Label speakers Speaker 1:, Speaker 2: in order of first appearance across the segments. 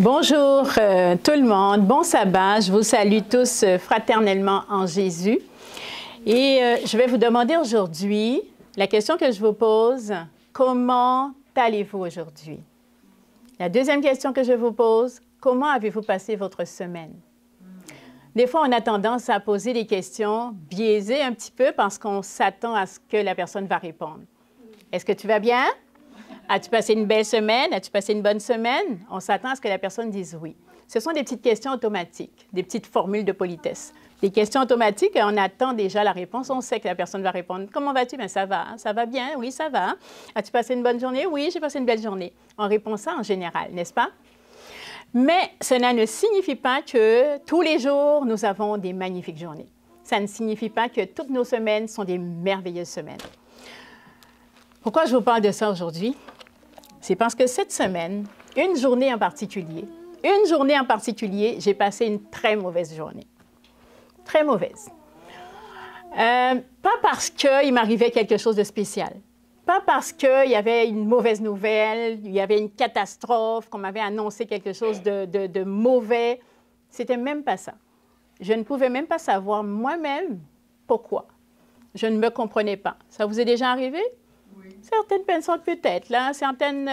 Speaker 1: Bonjour tout le monde, bon sabbat, je vous salue tous fraternellement en Jésus. Et je vais vous demander aujourd'hui, la question que je vous pose, comment allez-vous aujourd'hui? La deuxième question que je vous pose, comment avez-vous passé votre semaine? Des fois, on a tendance à poser des questions biaisées un petit peu parce qu'on s'attend à ce que la personne va répondre. Est-ce que tu vas bien? As-tu passé une belle semaine? As-tu passé une bonne semaine? On s'attend à ce que la personne dise oui. Ce sont des petites questions automatiques, des petites formules de politesse. Des questions automatiques, on attend déjà la réponse. On sait que la personne va répondre. Comment vas-tu? Bien, ça va. Ça va bien? Oui, ça va. As-tu passé une bonne journée? Oui, j'ai passé une belle journée. On répond ça en général, n'est-ce pas? Mais cela ne signifie pas que tous les jours, nous avons des magnifiques journées. Ça ne signifie pas que toutes nos semaines sont des merveilleuses semaines. Pourquoi je vous parle de ça aujourd'hui? C'est parce que cette semaine, une journée en particulier, j'ai passé une très mauvaise journée. Très mauvaise. Pas parce qu'il m'arrivait quelque chose de spécial. Pas parce qu'il y avait une mauvaise nouvelle, il y avait une catastrophe, qu'on m'avait annoncé quelque chose de mauvais. C'était même pas ça. Je ne pouvais même pas savoir moi-même pourquoi. Je ne me comprenais pas. Ça vous est déjà arrivé? Certaines personnes peut-être, là, certaines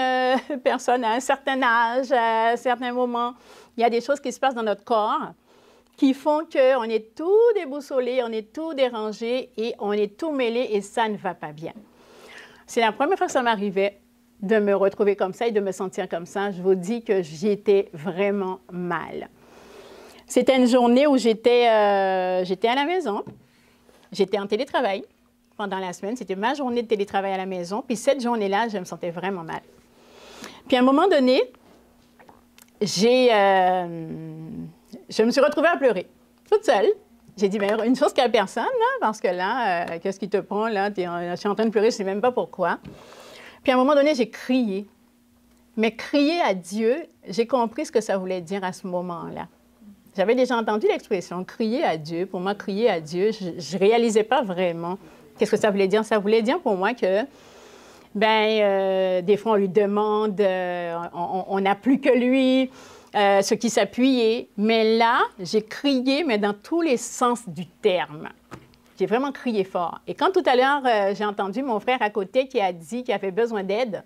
Speaker 1: personnes à un certain âge, à un certain moment, il y a des choses qui se passent dans notre corps qui font qu'on est tout déboussolé, on est tout dérangé et on est tout mêlé et ça ne va pas bien. C'est la première fois que ça m'arrivait de me retrouver comme ça et de me sentir comme ça. Je vous dis que j'étais vraiment mal. C'était une journée où j'étais à la maison, j'étais en télétravail. Pendant la semaine, c'était ma journée de télétravail à la maison. Puis cette journée-là, je me sentais vraiment mal. Puis à un moment donné, je me suis retrouvée à pleurer, toute seule. J'ai dit, bien, une chose qu'à personne, là, parce que là, qu'est-ce qui te prend, là? Je suis en train de pleurer, je ne sais même pas pourquoi. Puis à un moment donné, j'ai crié. Mais crier à Dieu, j'ai compris ce que ça voulait dire à ce moment-là. J'avais déjà entendu l'expression « crier à Dieu ». Pour moi, crier à Dieu, je ne réalisais pas vraiment qu'est-ce que ça voulait dire. Ça voulait dire pour moi que, des fois, on lui demande, on n'a plus que lui, ce qui s'appuyait. Mais là, j'ai crié, mais dans tous les sens du terme. J'ai vraiment crié fort. Et quand tout à l'heure, j'ai entendu mon frère à côté qui a dit qu'il avait besoin d'aide,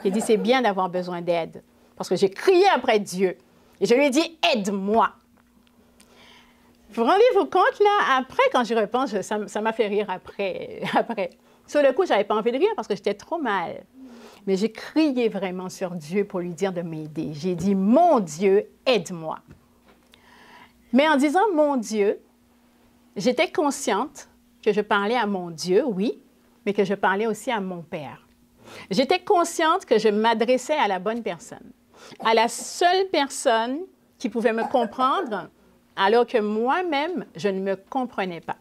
Speaker 1: qui a dit « c'est bien d'avoir besoin d'aide ». Parce que j'ai crié après Dieu. Et je lui ai dit « aide-moi ». Vous rendez-vous compte, là, après, quand j'y repense, ça m'a fait rire après. Sur le coup, je n'avais pas envie de rire parce que j'étais trop mal. Mais j'ai crié vraiment sur Dieu pour lui dire de m'aider. J'ai dit, mon Dieu, aide-moi. Mais en disant mon Dieu, j'étais consciente que je parlais à mon Dieu, oui, mais que je parlais aussi à mon Père. J'étais consciente que je m'adressais à la bonne personne, à la seule personne qui pouvait me comprendre, alors que moi-même, je ne me comprenais pas.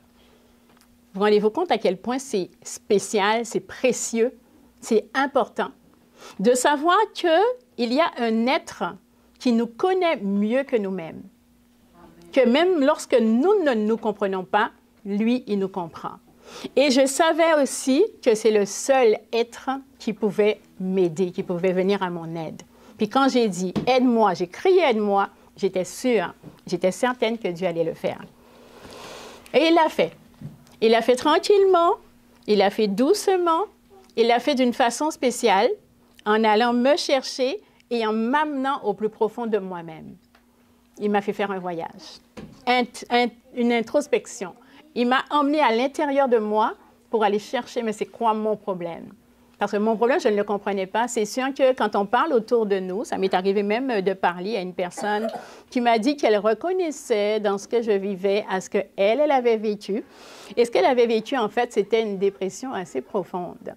Speaker 1: Vous rendez-vous compte à quel point c'est spécial, c'est précieux, c'est important de savoir qu'il y a un être qui nous connaît mieux que nous-mêmes, que même lorsque nous ne nous comprenons pas, lui, il nous comprend. Et je savais aussi que c'est le seul être qui pouvait m'aider, qui pouvait venir à mon aide. Puis quand j'ai dit « aide-moi », j'ai crié « aide-moi », j'étais sûre, j'étais certaine que Dieu allait le faire. Et il l'a fait. Il l'a fait tranquillement, il l'a fait doucement, il l'a fait d'une façon spéciale, en allant me chercher et en m'amenant au plus profond de moi-même. Il m'a fait faire un voyage, une introspection. Il m'a emmenée à l'intérieur de moi pour aller chercher, mais c'est quoi mon problème? Parce que mon problème, je ne le comprenais pas. C'est sûr que quand on parle autour de nous, ça m'est arrivé même de parler à une personne qui m'a dit qu'elle reconnaissait dans ce que je vivais à ce qu'elle avait vécu. Et ce qu'elle avait vécu, en fait, c'était une dépression assez profonde.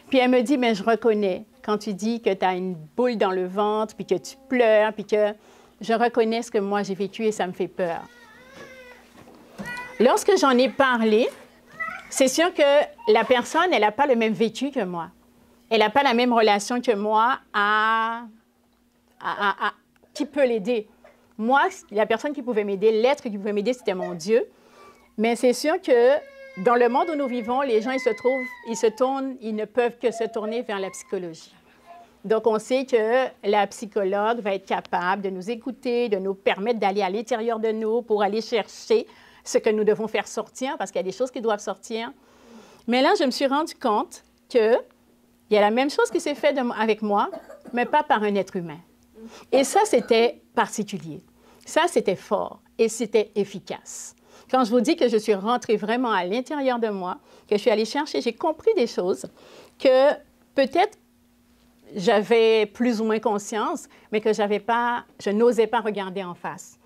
Speaker 1: Puis elle me dit, mais je reconnais, quand tu dis que tu as une boule dans le ventre, puis que tu pleures, puis que je reconnais ce que moi j'ai vécu et ça me fait peur. Lorsque j'en ai parlé, c'est sûr que la personne, elle n'a pas le même vécu que moi. Elle n'a pas la même relation que moi qui peut l'aider. Moi, la personne qui pouvait m'aider, l'être qui pouvait m'aider, c'était mon Dieu. Mais c'est sûr que dans le monde où nous vivons, les gens, ils ne peuvent que se tourner vers la psychologie. Donc, on sait que la psychologue va être capable de nous écouter, de nous permettre d'aller à l'intérieur de nous pour aller chercher ce que nous devons faire sortir, parce qu'il y a des choses qui doivent sortir. Mais là, je me suis rendu compte qu'il y a la même chose qui s'est faite avec moi, mais pas par un être humain. Et ça, c'était particulier. Ça, c'était fort et c'était efficace. Quand je vous dis que je suis rentrée vraiment à l'intérieur de moi, que je suis allée chercher, j'ai compris des choses que peut-être j'avais plus ou moins conscience, mais que je n'osais pas regarder en face.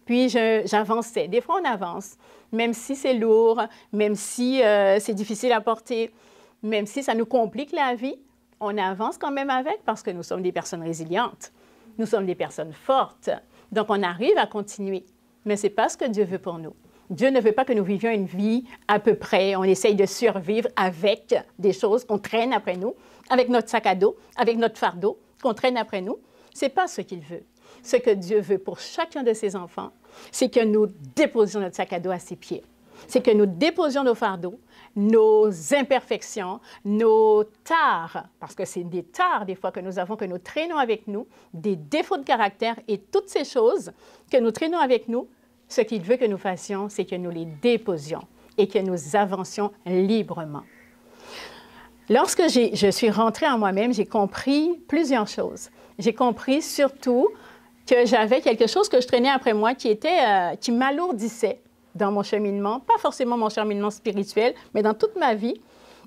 Speaker 1: Puis j'avançais. Des fois, on avance, même si c'est lourd, même si c'est difficile à porter, même si ça nous complique la vie, on avance quand même avec parce que nous sommes des personnes résilientes. Nous sommes des personnes fortes. Donc, on arrive à continuer. Mais ce n'est pas ce que Dieu veut pour nous. Dieu ne veut pas que nous vivions une vie à peu près. On essaye de survivre avec des choses qu'on traîne après nous, avec notre sac à dos, avec notre fardeau qu'on traîne après nous. Ce n'est pas ce qu'il veut. Ce que Dieu veut pour chacun de ses enfants, c'est que nous déposions notre sac à dos à ses pieds. C'est que nous déposions nos fardeaux, nos imperfections, nos tares, parce que c'est des tares des fois que nous avons, que nous traînons avec nous, des défauts de caractère et toutes ces choses que nous traînons avec nous. Ce qu'il veut que nous fassions, c'est que nous les déposions et que nous avancions librement. Lorsque je suis rentrée en moi-même, j'ai compris plusieurs choses. J'ai compris surtout que j'avais quelque chose que je traînais après moi qui m'alourdissait dans mon cheminement, pas forcément mon cheminement spirituel, mais dans toute ma vie,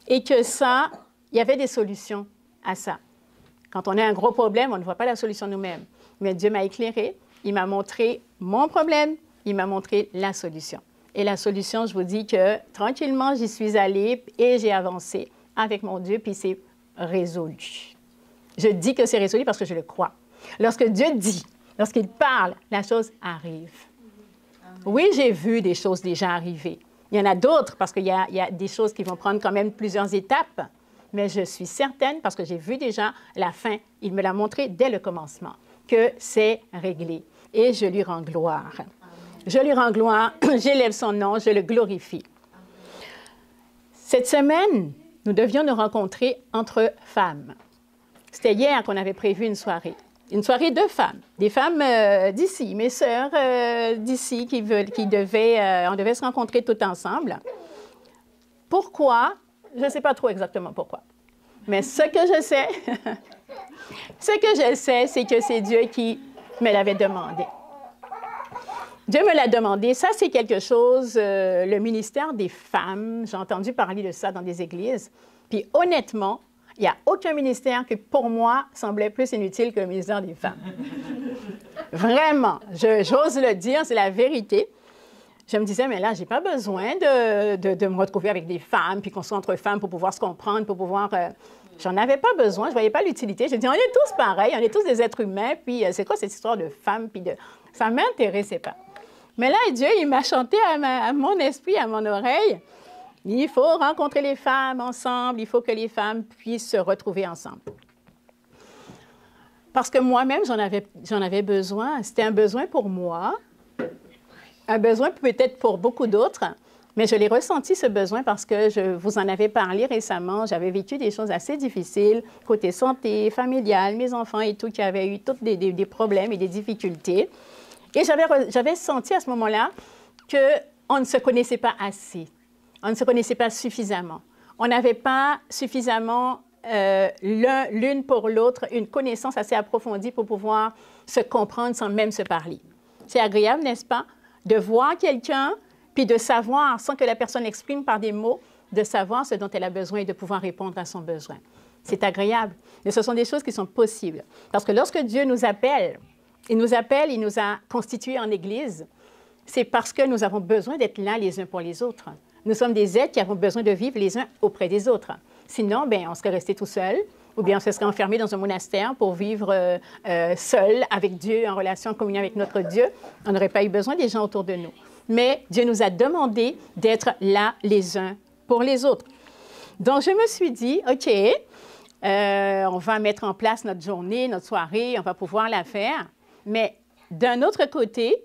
Speaker 1: et que ça, il y avait des solutions à ça. Quand on a un gros problème, on ne voit pas la solution nous-mêmes. Mais Dieu m'a éclairé, il m'a montré mon problème, il m'a montré la solution. Et la solution, je vous dis que tranquillement, j'y suis allée et j'ai avancé avec mon Dieu, puis c'est résolu. Je dis que c'est résolu parce que je le crois. Lorsque Dieu dit, lorsqu'il parle, la chose arrive. Oui, j'ai vu des choses déjà arriver. Il y en a d'autres parce qu'il y a des choses qui vont prendre quand même plusieurs étapes, mais je suis certaine parce que j'ai vu déjà la fin. Il me l'a montré dès le commencement, que c'est réglé. Et je lui rends gloire. Je lui rends gloire, j'élève son nom, je le glorifie. Cette semaine, nous devions nous rencontrer entre femmes. C'était hier qu'on avait prévu une soirée de femmes, des femmes d'ici, mes sœurs d'ici on devait se rencontrer toutes ensemble. Pourquoi? Je ne sais pas trop exactement pourquoi. Mais ce que je sais, c'est que c'est Dieu qui me l'avait demandé. Dieu me l'a demandé. Ça, c'est quelque chose, le ministère des femmes, j'ai entendu parler de ça dans des églises. Puis honnêtement, il n'y a aucun ministère qui, pour moi, semblait plus inutile que le ministère des femmes. Vraiment, j'ose le dire, c'est la vérité. Je me disais, mais là, je n'ai pas besoin de me retrouver avec des femmes, puis qu'on soit entre femmes pour pouvoir se comprendre, pour pouvoir... J'en avais pas besoin, je ne voyais pas l'utilité. Je dis, on est tous pareils, on est tous des êtres humains, puis c'est quoi cette histoire de femmes, puis de... Ça ne m'intéressait pas. Mais là, Dieu, il m'a chanté à mon esprit, à mon oreille. Il faut rencontrer les femmes ensemble, il faut que les femmes puissent se retrouver ensemble. Parce que moi-même, j'en avais besoin. C'était un besoin pour moi, un besoin peut-être pour beaucoup d'autres, mais je l'ai ressenti, ce besoin, parce que je vous en avais parlé récemment. J'avais vécu des choses assez difficiles, côté santé, familiale, mes enfants et tout, qui avaient eu tous des problèmes et des difficultés. Et j'avais senti à ce moment-là qu'on ne se connaissait pas assez. On ne se connaissait pas suffisamment. On n'avait pas suffisamment l'une pour l'autre une connaissance assez approfondie pour pouvoir se comprendre sans même se parler. C'est agréable, n'est-ce pas, de voir quelqu'un, puis de savoir, sans que la personne exprime par des mots, de savoir ce dont elle a besoin et de pouvoir répondre à son besoin. C'est agréable, mais ce sont des choses qui sont possibles. Parce que lorsque Dieu nous appelle, il nous a constitués en Église, c'est parce que nous avons besoin d'être là les uns pour les autres. Nous sommes des êtres qui avons besoin de vivre les uns auprès des autres. Sinon, on serait resté tout seul, ou bien on se serait enfermé dans un monastère pour vivre seul avec Dieu, en relation, en communion avec notre Dieu. On n'aurait pas eu besoin des gens autour de nous. Mais Dieu nous a demandé d'être là les uns pour les autres. Donc, je me suis dit, OK, on va mettre en place notre journée, notre soirée, on va pouvoir la faire. Mais d'un autre côté,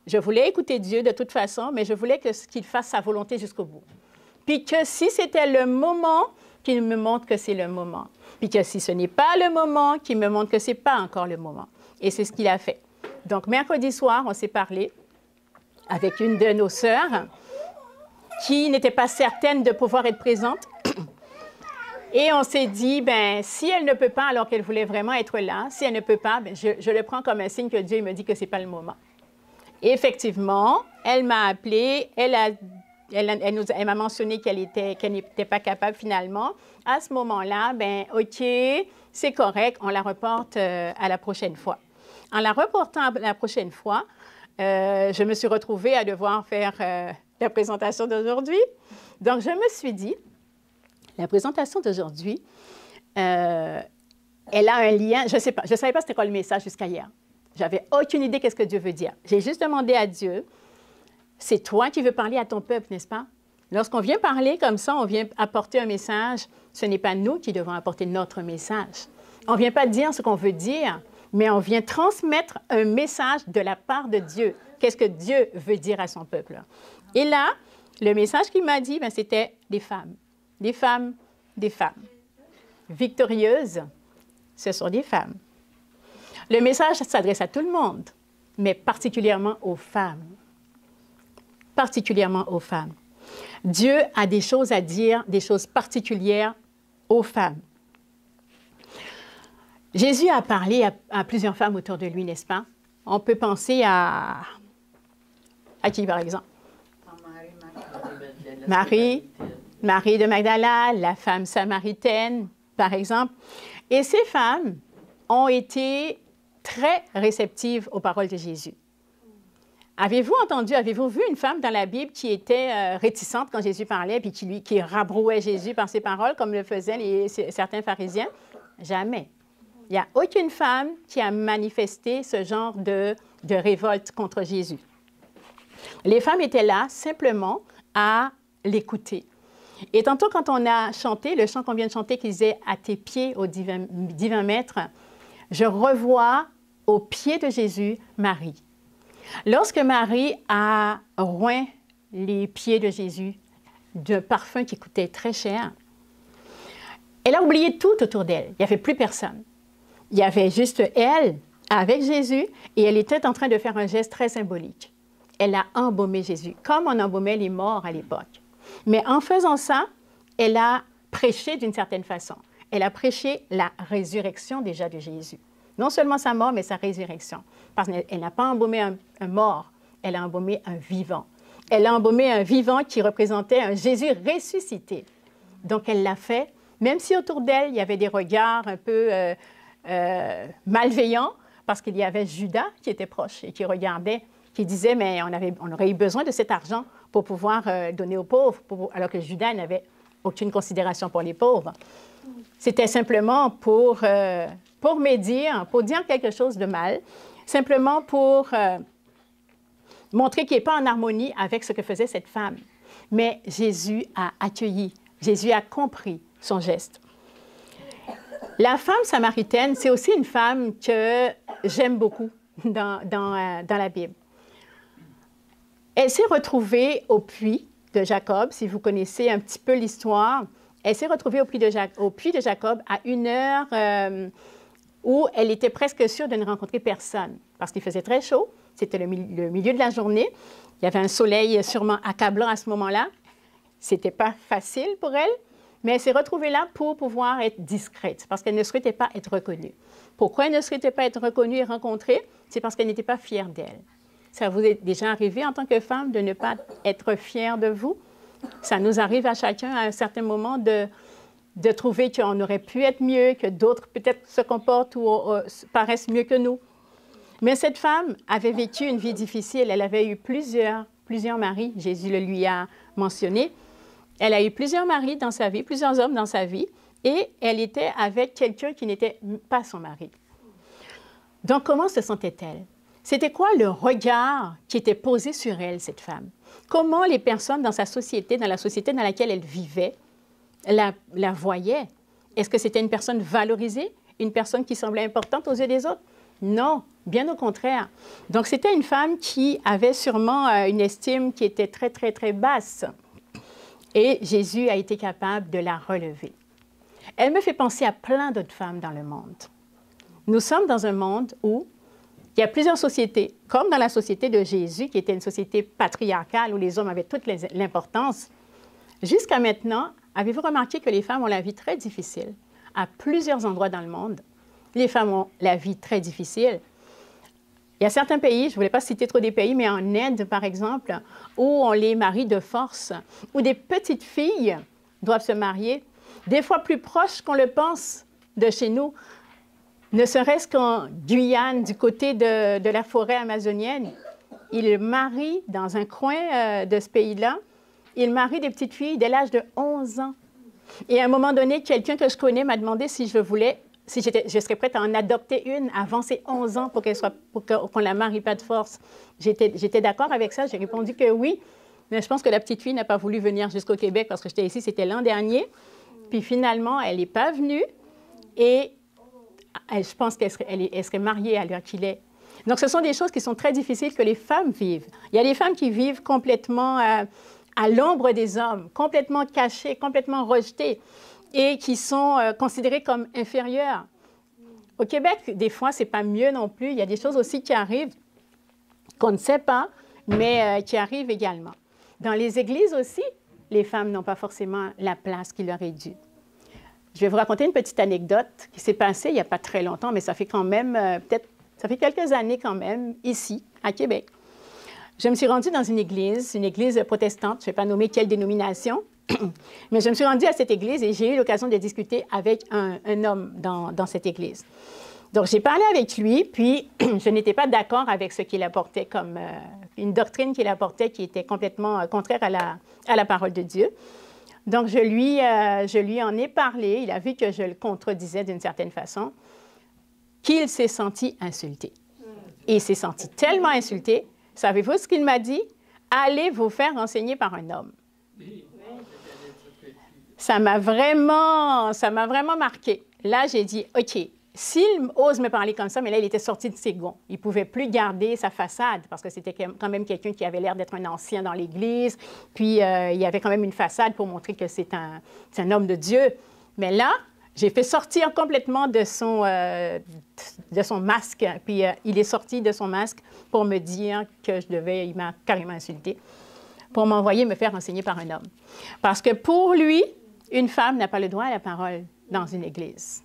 Speaker 1: je voulais écouter Dieu de toute façon, mais je voulais qu'il fasse sa volonté jusqu'au bout. Puis que si c'était le moment qui me montre que c'est le moment. Puis que si ce n'est pas le moment, qu'il me montre que ce n'est pas encore le moment. Et c'est ce qu'il a fait. Donc, mercredi soir, on s'est parlé avec une de nos sœurs qui n'était pas certaine de pouvoir être présente. Et on s'est dit, ben, si elle ne peut pas, alors qu'elle voulait vraiment être là, si elle ne peut pas, ben, je le prends comme un signe que Dieu me dit que ce n'est pas le moment. Et effectivement, elle m'a appelée, elle m'a mentionné qu'elle n'était pas capable finalement. À ce moment-là, ben, OK, c'est correct, on la reporte à la prochaine fois. En la reportant à la prochaine fois, je me suis retrouvée à devoir faire la présentation d'aujourd'hui. Donc, je me suis dit, la présentation d'aujourd'hui, elle a un lien, je ne savais pas c'était quoi le message jusqu'à hier. J'avais aucune idée qu'est-ce que Dieu veut dire. J'ai juste demandé à Dieu, c'est toi qui veux parler à ton peuple, n'est-ce pas? Lorsqu'on vient parler comme ça, on vient apporter un message, ce n'est pas nous qui devons apporter notre message. On ne vient pas dire ce qu'on veut dire, mais on vient transmettre un message de la part de Dieu. Qu'est-ce que Dieu veut dire à son peuple? Et là, le message qu'il m'a dit, ben, c'était des femmes. Des femmes, des femmes. Victorieuses, ce sont des femmes. Le message s'adresse à tout le monde, mais particulièrement aux femmes. Particulièrement aux femmes. Dieu a des choses à dire, des choses particulières aux femmes. Jésus a parlé à plusieurs femmes autour de lui, n'est-ce pas? On peut penser à qui, par exemple? Marie de Magdala, la femme samaritaine, par exemple. Et ces femmes ont été très réceptives aux paroles de Jésus. Avez-vous vu une femme dans la Bible qui était réticente quand Jésus parlait, puis qui rabrouait Jésus par ses paroles, comme le faisaient certains pharisiens? Jamais. Il n'y a aucune femme qui a manifesté ce genre de révolte contre Jésus. Les femmes étaient là simplement à l'écouter. Et tantôt, quand on a chanté, le chant qu'on vient de chanter, qui disait « À tes pieds, ô divin maître », je revois aux pieds de Jésus Marie. Lorsque Marie a oint les pieds de Jésus d'un parfum qui coûtait très cher, elle a oublié tout autour d'elle. Il n'y avait plus personne. Il y avait juste elle avec Jésus et elle était en train de faire un geste très symbolique. Elle a embaumé Jésus, comme on embaumait les morts à l'époque. Mais en faisant ça, elle a prêché d'une certaine façon. Elle a prêché la résurrection déjà de Jésus. Non seulement sa mort, mais sa résurrection. Parce qu'elle n'a pas embaumé un mort, elle a embaumé un vivant. Elle a embaumé un vivant qui représentait un Jésus ressuscité. Donc, elle l'a fait, même si autour d'elle, il y avait des regards un peu malveillants, parce qu'il y avait Judas qui était proche et qui regardait, qui disait, mais on aurait eu besoin de cet argent pour pouvoir donner aux pauvres, alors que Judas n'avait aucune considération pour les pauvres. C'était simplement pour médire, pour dire quelque chose de mal, simplement pour montrer qu'il n'est pas en harmonie avec ce que faisait cette femme. Mais Jésus a accueilli, Jésus a compris son geste. La femme samaritaine, c'est aussi une femme que j'aime beaucoup dans la Bible. Elle s'est retrouvée au puits de Jacob, si vous connaissez un petit peu l'histoire. Elle s'est retrouvée au puits de Jacob à une heure où elle était presque sûre de ne rencontrer personne, parce qu'il faisait très chaud, c'était le milieu de la journée, il y avait un soleil sûrement accablant à ce moment-là. Ce n'était pas facile pour elle, mais elle s'est retrouvée là pour pouvoir être discrète, parce qu'elle ne souhaitait pas être reconnue. Pourquoi elle ne souhaitait pas être reconnue et rencontrée? C'est parce qu'elle n'était pas fière d'elle. Ça vous est déjà arrivé en tant que femme de ne pas être fière de vous? Ça nous arrive à chacun à un certain moment de trouver qu'on aurait pu être mieux, que d'autres peut-être se comportent ou paraissent mieux que nous. Mais cette femme avait vécu une vie difficile. Elle avait eu plusieurs maris. Jésus le lui a mentionné. Elle a eu plusieurs maris dans sa vie, plusieurs hommes dans sa vie, et elle était avec quelqu'un qui n'était pas son mari. Donc, comment se sentait-elle? C'était quoi le regard qui était posé sur elle, cette femme? Comment les personnes dans sa société, dans la société dans laquelle elle vivait, la voyaient? Est-ce que c'était une personne valorisée, une personne qui semblait importante aux yeux des autres? Non, bien au contraire. Donc, c'était une femme qui avait sûrement une estime qui était très, très, très basse. Et Jésus a été capable de la relever. Elle me fait penser à plein d'autres femmes dans le monde. Nous sommes dans un monde où il y a plusieurs sociétés, comme dans la société de Jésus, qui était une société patriarcale où les hommes avaient toute l'importance. Jusqu'à maintenant, avez-vous remarqué que les femmes ont la vie très difficile? À plusieurs endroits dans le monde, les femmes ont la vie très difficile. Il y a certains pays, je ne voulais pas citer trop des pays, mais en Inde, par exemple, où on les marie de force, où des petites filles doivent se marier, des fois plus proches qu'on le pense de chez nous, ne serait-ce qu'en Guyane, du côté de la forêt amazonienne. Ils marient dans un coin de ce pays-là, ils marient des petites filles dès l'âge de 11 ans. Et à un moment donné, quelqu'un que je connais m'a demandé si je serais prête à en adopter une avant ses 11 ans pour qu'on ne la marie pas de force. J'étais d'accord avec ça, j'ai répondu que oui, mais je pense que la petite fille n'a pas voulu venir jusqu'au Québec parce que j'étais ici, c'était l'an dernier. Puis finalement, elle n'est pas venue et je pense qu'elle serait mariée à l'heure qu'il est. Donc, ce sont des choses qui sont très difficiles que les femmes vivent. Il y a des femmes qui vivent complètement à l'ombre des hommes, complètement cachées, complètement rejetées et qui sont considérées comme inférieures. Au Québec, des fois, ce n'est pas mieux non plus. Il y a des choses aussi qui arrivent qu'on ne sait pas, mais qui arrivent également. Dans les églises aussi, les femmes n'ont pas forcément la place qui leur est due. Je vais vous raconter une petite anecdote qui s'est passée il n'y a pas très longtemps, mais ça fait quand même, ça fait quelques années quand même, ici, à Québec. Je me suis rendue dans une église protestante, je ne vais pas nommer quelle dénomination, mais je me suis rendue à cette église et j'ai eu l'occasion de discuter avec un homme dans cette église. Donc, j'ai parlé avec lui, puis je n'étais pas d'accord avec ce qu'il apportait comme une doctrine qu'il apportait qui était complètement contraire à la parole de Dieu. Donc, je lui en ai parlé. Il a vu que je le contredisais d'une certaine façon, qu'il s'est senti insulté. Et il s'est senti tellement insulté. Savez-vous ce qu'il m'a dit? Allez vous faire enseigner par un homme. Ça m'a vraiment marqué. Là, j'ai dit, OK, s'il ose me parler comme ça, mais là, il était sorti de ses gonds. Il ne pouvait plus garder sa façade parce que c'était quand même quelqu'un qui avait l'air d'être un ancien dans l'Église. Puis, il y avait quand même une façade pour montrer que c'est un homme de Dieu. Mais là, j'ai fait sortir complètement de son masque. Puis, il est sorti de son masque pour me dire que il m'a carrément insulté, pour m'envoyer me faire enseigner par un homme. Parce que pour lui, une femme n'a pas le droit à la parole dans une église.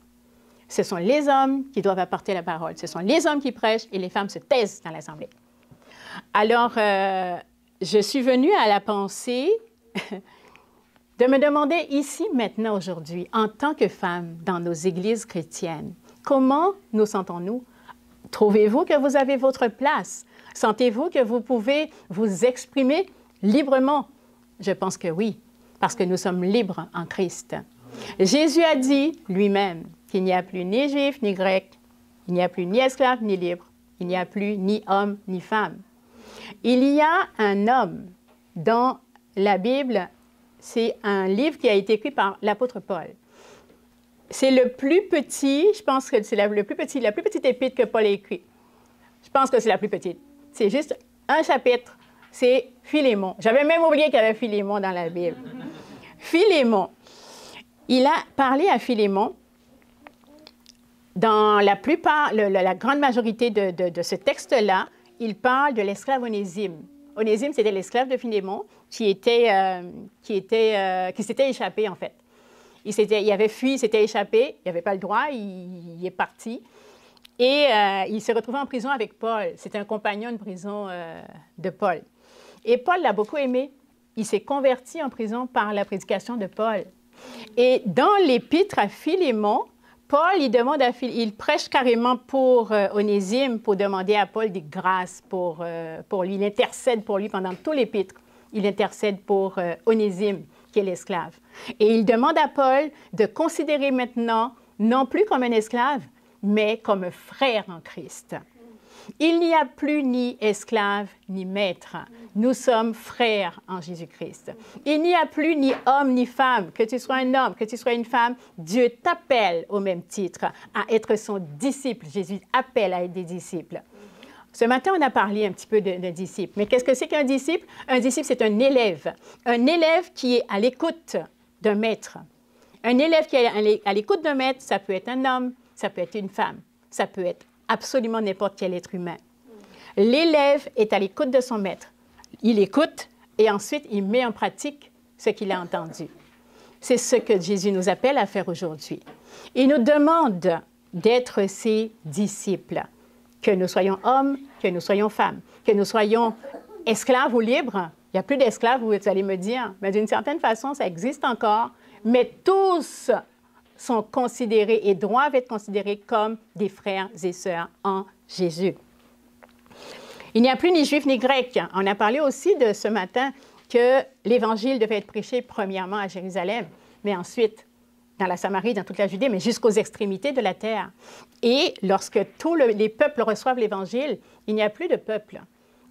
Speaker 1: Ce sont les hommes qui doivent apporter la parole. Ce sont les hommes qui prêchent et les femmes se taisent dans l'assemblée. Alors, je suis venue à la pensée de me demander ici, maintenant, aujourd'hui, en tant que femme dans nos églises chrétiennes, comment nous sentons-nous? Trouvez-vous que vous avez votre place? Sentez-vous que vous pouvez vous exprimer librement? Je pense que oui, parce que nous sommes libres en Christ. Jésus a dit lui-même qu'il n'y a plus ni juif ni grec, il n'y a plus ni esclave ni libre, il n'y a plus ni homme ni femme. Il y a un homme dans la Bible, c'est un livre qui a été écrit par l'apôtre Paul. C'est le plus petit, je pense que c'est la plus petite épître que Paul a écrite. Je pense que c'est la plus petite. C'est juste un chapitre, c'est Philémon. J'avais même oublié qu'il y avait Philémon dans la Bible. Philémon. Il a parlé à Philémon. Dans la grande majorité de ce texte-là, il parle de l'esclave Onésime. Onésime, c'était l'esclave de Philémon qui s'était échappé, en fait. Il avait fui, il s'était échappé, il n'avait pas le droit, il est parti. Et il s'est retrouvé en prison avec Paul. C'était un compagnon de prison de Paul. Et Paul l'a beaucoup aimé. Il s'est converti en prison par la prédication de Paul. Et dans l'épître à Philémon, Paul, il prêche carrément pour Onésime, pour demander à Paul des grâces pour lui. Il intercède pour lui pendant tout l'épître. Il intercède pour Onésime, qui est l'esclave. Et il demande à Paul de considérer maintenant, non plus comme un esclave, mais comme un frère en Christ. Il n'y a plus ni esclave ni maître. Nous sommes frères en Jésus-Christ. Il n'y a plus ni homme ni femme. Que tu sois un homme, que tu sois une femme, Dieu t'appelle au même titre à être son disciple. Jésus appelle à être des disciples. Ce matin, on a parlé un petit peu de disciple. Mais qu'est-ce que c'est qu'un disciple? Un disciple, c'est un élève. Un élève qui est à l'écoute d'un maître. Un élève qui est à l'écoute d'un maître, ça peut être un homme, ça peut être une femme, ça peut être absolument n'importe quel être humain. L'élève est à l'écoute de son maître. Il écoute et ensuite il met en pratique ce qu'il a entendu. C'est ce que Jésus nous appelle à faire aujourd'hui. Il nous demande d'être ses disciples, que nous soyons hommes, que nous soyons femmes, que nous soyons esclaves ou libres. Il n'y a plus d'esclaves, vous allez me dire, mais d'une certaine façon, ça existe encore, mais tous sont considérés et doivent être considérés comme des frères et sœurs en Jésus. Il n'y a plus ni juif ni grec. On a parlé aussi de ce matin que l'Évangile devait être prêché premièrement à Jérusalem, mais ensuite dans la Samarie, dans toute la Judée, mais jusqu'aux extrémités de la terre. Et lorsque tous les peuples reçoivent l'Évangile, il n'y a plus de peuple.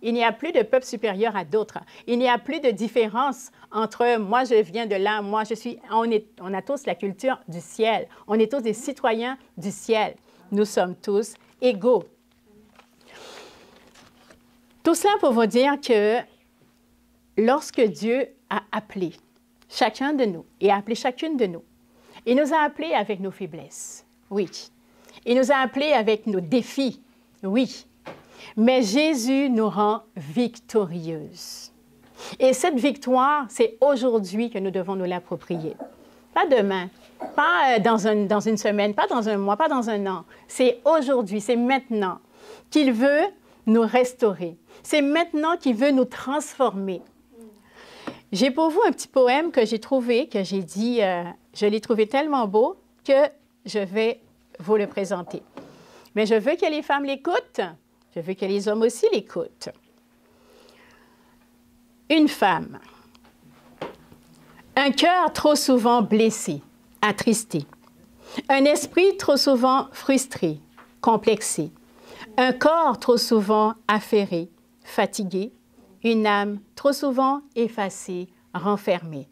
Speaker 1: Il n'y a plus de peuple supérieur à d'autres. Il n'y a plus de différence entre moi, je viens de là, moi, je suis... On a tous la culture du ciel. On est tous des citoyens du ciel. Nous sommes tous égaux. Tout cela pour vous dire que lorsque Dieu a appelé chacun de nous et a appelé chacune de nous, il nous a appelés avec nos faiblesses, oui. Il nous a appelés avec nos défis, oui. Mais Jésus nous rend victorieuses. Et cette victoire, c'est aujourd'hui que nous devons nous l'approprier. Pas demain, pas dans une semaine, pas dans un mois, pas dans un an. C'est aujourd'hui, c'est maintenant qu'il veut nous restaurer. C'est maintenant qu'il veut nous transformer. J'ai pour vous un petit poème que j'ai trouvé, que j'ai dit, je l'ai trouvé tellement beau que je vais vous le présenter. Mais je veux que les femmes l'écoutent, je veux que les hommes aussi l'écoutent. Une femme, un cœur trop souvent blessé, attristé, un esprit trop souvent frustré, complexé, un corps trop souvent affairé, fatigué, une âme trop souvent effacée, renfermée.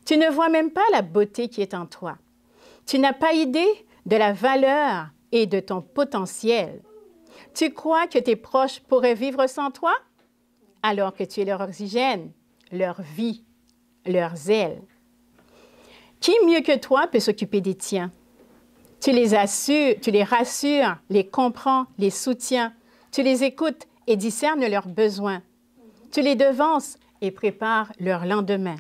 Speaker 1: Tu ne vois même pas la beauté qui est en toi. Tu n'as pas idée de la valeur et de ton potentiel. Tu crois que tes proches pourraient vivre sans toi, alors que tu es leur oxygène, leur vie, leurs ailes. Qui mieux que toi peut s'occuper des tiens? Tu les rassures, les comprends, les soutiens. Tu les écoutes et discernes leurs besoins. Tu les devances et prépares leur lendemain.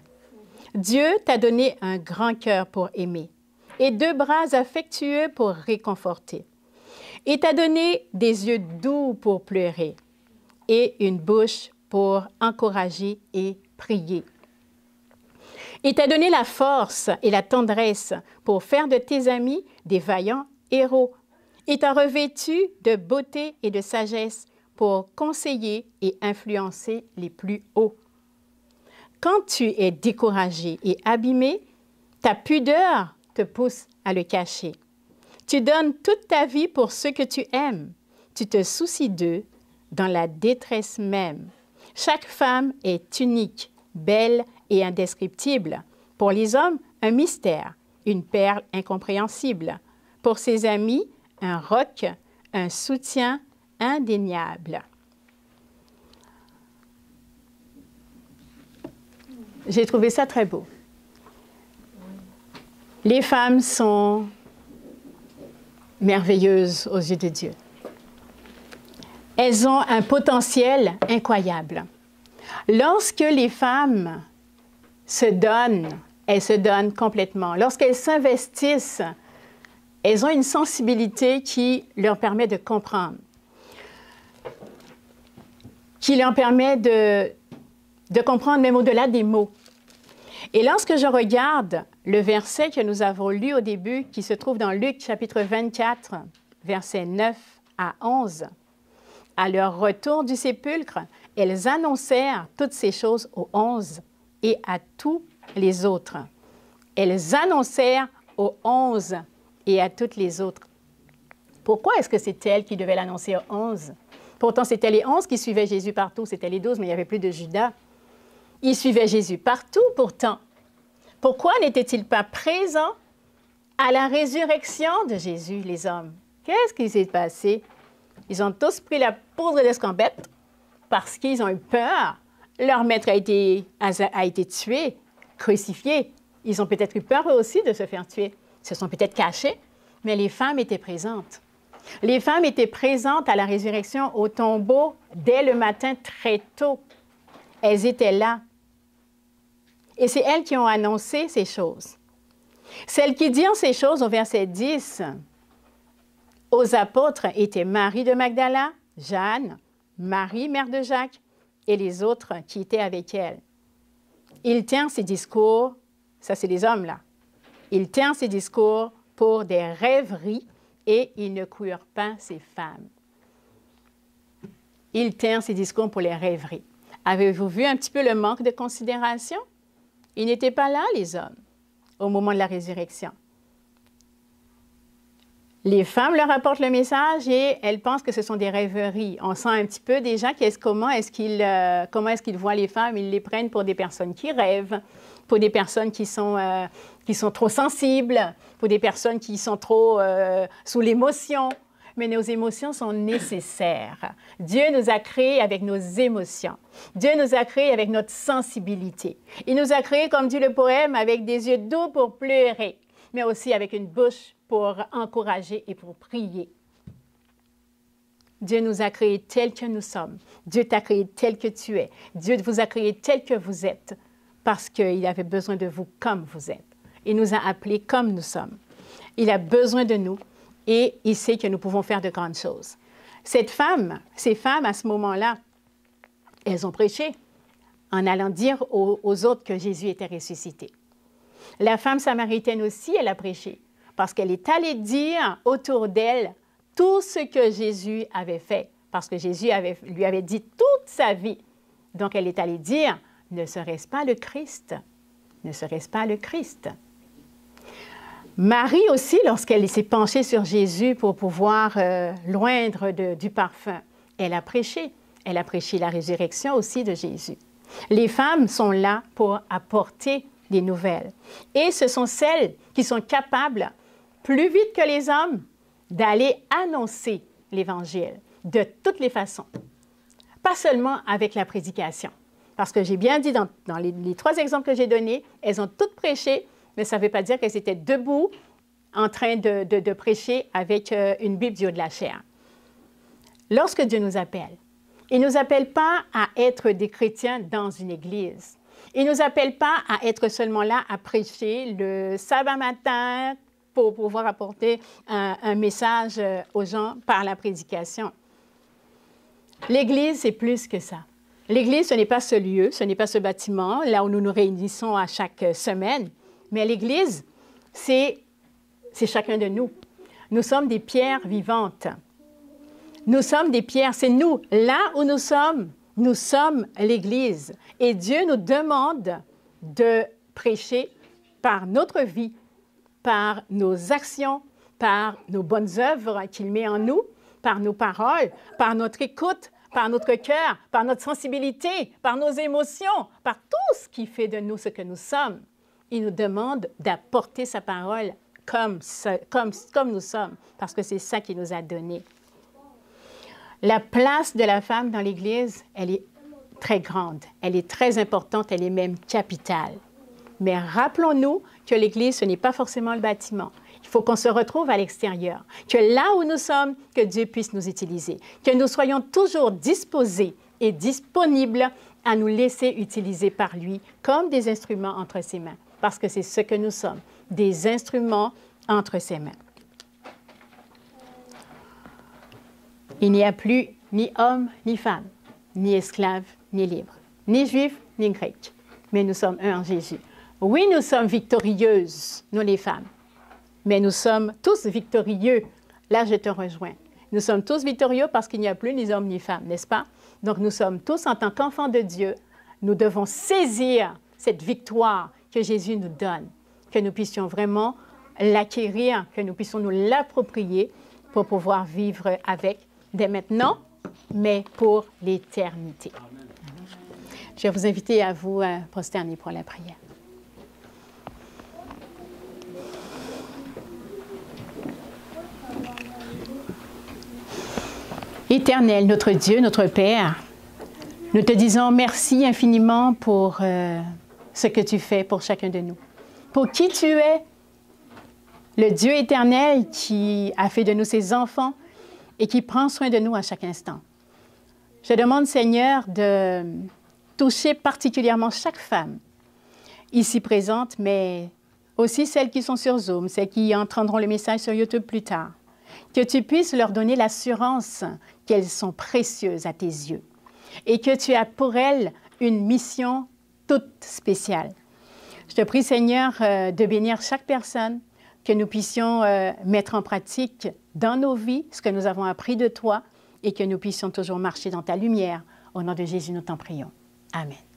Speaker 1: Dieu t'a donné un grand cœur pour aimer et 2 bras affectueux pour réconforter. Il t'a donné des yeux doux pour pleurer et une bouche pour encourager et prier. Il t'a donné la force et la tendresse pour faire de tes amis des vaillants héros. Il t'a revêtu de beauté et de sagesse pour conseiller et influencer les plus hauts. Quand tu es découragé et abîmé, ta pudeur te pousse à le cacher. Tu donnes toute ta vie pour ceux que tu aimes. Tu te soucies d'eux dans la détresse même. Chaque femme est unique, belle et indescriptible. Pour les hommes, un mystère, une perle incompréhensible. Pour ses amis, un roc, un soutien indéniable. J'ai trouvé ça très beau. Les femmes sont merveilleuses aux yeux de Dieu. Elles ont un potentiel incroyable. Lorsque les femmes se donnent, elles se donnent complètement. Lorsqu'elles s'investissent, elles ont une sensibilité qui leur permet de comprendre, qui leur permet de comprendre même au-delà des mots. Et lorsque je regarde le verset que nous avons lu au début, qui se trouve dans Luc chapitre 24, versets 9 à 11, à leur retour du sépulcre, elles annoncèrent toutes ces choses aux 11 et à tous les autres. Elles annoncèrent aux 11 et à toutes les autres. Pourquoi est-ce que c'est elles qui devaient l'annoncer aux 11? Pourtant, c'était les 11 qui suivaient Jésus partout. C'était les 12, mais il n'y avait plus de Judas. Ils suivaient Jésus partout, pourtant. Pourquoi n'étaient-ils pas présents à la résurrection de Jésus, les hommes? Qu'est-ce qui s'est passé? Ils ont tous pris la poudre d'escampette parce qu'ils ont eu peur. Leur maître a été tué, crucifié. Ils ont peut-être eu peur eux aussi de se faire tuer. Ils se sont peut-être cachés, mais les femmes étaient présentes. Les femmes étaient présentes à la résurrection au tombeau dès le matin très tôt. Elles étaient là. Et c'est elles qui ont annoncé ces choses. Celles qui dirent ces choses au verset 10 aux apôtres étaient Marie de Magdala, Jeanne, Marie, mère de Jacques, et les autres qui étaient avec elle. Ils tinrent ces discours, ça c'est les hommes là, ils tinrent ces discours pour des rêveries et ils ne crurent pas ces femmes. Ils tinrent ces discours pour les rêveries. Avez-vous vu un petit peu le manque de considération? Ils n'étaient pas là, les hommes, au moment de la résurrection. Les femmes leur apportent le message et elles pensent que ce sont des rêveries. On sent un petit peu déjà comment est-ce qu'ils voient les femmes. Ils les prennent pour des personnes qui rêvent, pour des personnes qui sont trop sensibles, pour des personnes qui sont trop sous l'émotion. Mais nos émotions sont nécessaires. Dieu nous a créés avec nos émotions. Dieu nous a créés avec notre sensibilité. Il nous a créés, comme dit le poème, avec des yeux doux pour pleurer, mais aussi avec une bouche pour encourager et pour prier. Dieu nous a créés tels que nous sommes. Dieu t'a créé tel que tu es. Dieu vous a créé tel que vous êtes parce qu'il avait besoin de vous comme vous êtes. Il nous a appelés comme nous sommes. Il a besoin de nous et il sait que nous pouvons faire de grandes choses. Ces femmes, à ce moment-là, elles ont prêché en allant dire aux autres que Jésus était ressuscité. La femme samaritaine aussi, elle a prêché parce qu'elle est allée dire autour d'elle tout ce que Jésus avait fait, parce que Jésus lui avait dit toute sa vie. Donc, elle est allée dire, ne serait-ce pas le Christ? Ne serait-ce pas le Christ? Marie aussi, lorsqu'elle s'est penchée sur Jésus pour pouvoir l'oindre du parfum, elle a prêché. Elle a prêché la résurrection aussi de Jésus. Les femmes sont là pour apporter des nouvelles. Et ce sont celles qui sont capables, plus vite que les hommes, d'aller annoncer l'Évangile de toutes les façons. Pas seulement avec la prédication. Parce que j'ai bien dit dans les 3 exemples que j'ai donnés, elles ont toutes prêché, mais ça ne veut pas dire qu'elles étaient debout en train de prêcher avec une Bible du haut de la chair. Lorsque Dieu nous appelle, il ne nous appelle pas à être des chrétiens dans une église. Il ne nous appelle pas à être seulement là à prêcher le sabbat matin pour pouvoir apporter un message aux gens par la prédication. L'Église, c'est plus que ça. L'Église, ce n'est pas ce lieu, ce n'est pas ce bâtiment, là où nous nous réunissons à chaque semaine, mais l'Église, c'est chacun de nous. Nous sommes des pierres vivantes. Nous sommes des pierres, c'est nous. Là où nous sommes l'Église. Et Dieu nous demande de prêcher par notre vie, par nos actions, par nos bonnes œuvres qu'il met en nous, par nos paroles, par notre écoute, par notre cœur, par notre sensibilité, par nos émotions, par tout ce qui fait de nous ce que nous sommes. Il nous demande d'apporter sa parole comme nous sommes, parce que c'est ça qu'il nous a donné. La place de la femme dans l'Église, elle est très grande, elle est très importante, elle est même capitale. Mais rappelons-nous que l'Église, ce n'est pas forcément le bâtiment. Il faut qu'on se retrouve à l'extérieur, que là où nous sommes, que Dieu puisse nous utiliser, que nous soyons toujours disposés et disponibles à nous laisser utiliser par lui comme des instruments entre ses mains, parce que c'est ce que nous sommes, des instruments entre ses mains. Il n'y a plus ni homme ni femme, ni esclave ni libre, ni juif ni grec, mais nous sommes un en Jésus. Oui, nous sommes victorieuses, nous les femmes, mais nous sommes tous victorieux. Là, je te rejoins. Nous sommes tous victorieux parce qu'il n'y a plus ni homme ni femme, n'est-ce pas? Donc, nous sommes tous, en tant qu'enfants de Dieu, nous devons saisir cette victoire que Jésus nous donne, que nous puissions vraiment l'acquérir, que nous puissions nous l'approprier pour pouvoir vivre avec dès maintenant, mais pour l'éternité. Je vais vous inviter à vous prosterner pour la prière. Éternel, notre Dieu, notre Père, nous te disons merci infiniment pour ce que tu fais pour chacun de nous. pour qui tu es, le Dieu éternel qui a fait de nous ses enfants et qui prend soin de nous à chaque instant. Je demande, Seigneur, de toucher particulièrement chaque femme ici présente, mais aussi celles qui sont sur Zoom, celles qui entendront le message sur YouTube plus tard. Que tu puisses leur donner l'assurance qu'elles sont précieuses à tes yeux et que tu as pour elles une mission toute spéciale. Je te prie, Seigneur, de bénir chaque personne, que nous puissions mettre en pratique dans nos vies ce que nous avons appris de toi et que nous puissions toujours marcher dans ta lumière. Au nom de Jésus, nous t'en prions. Amen.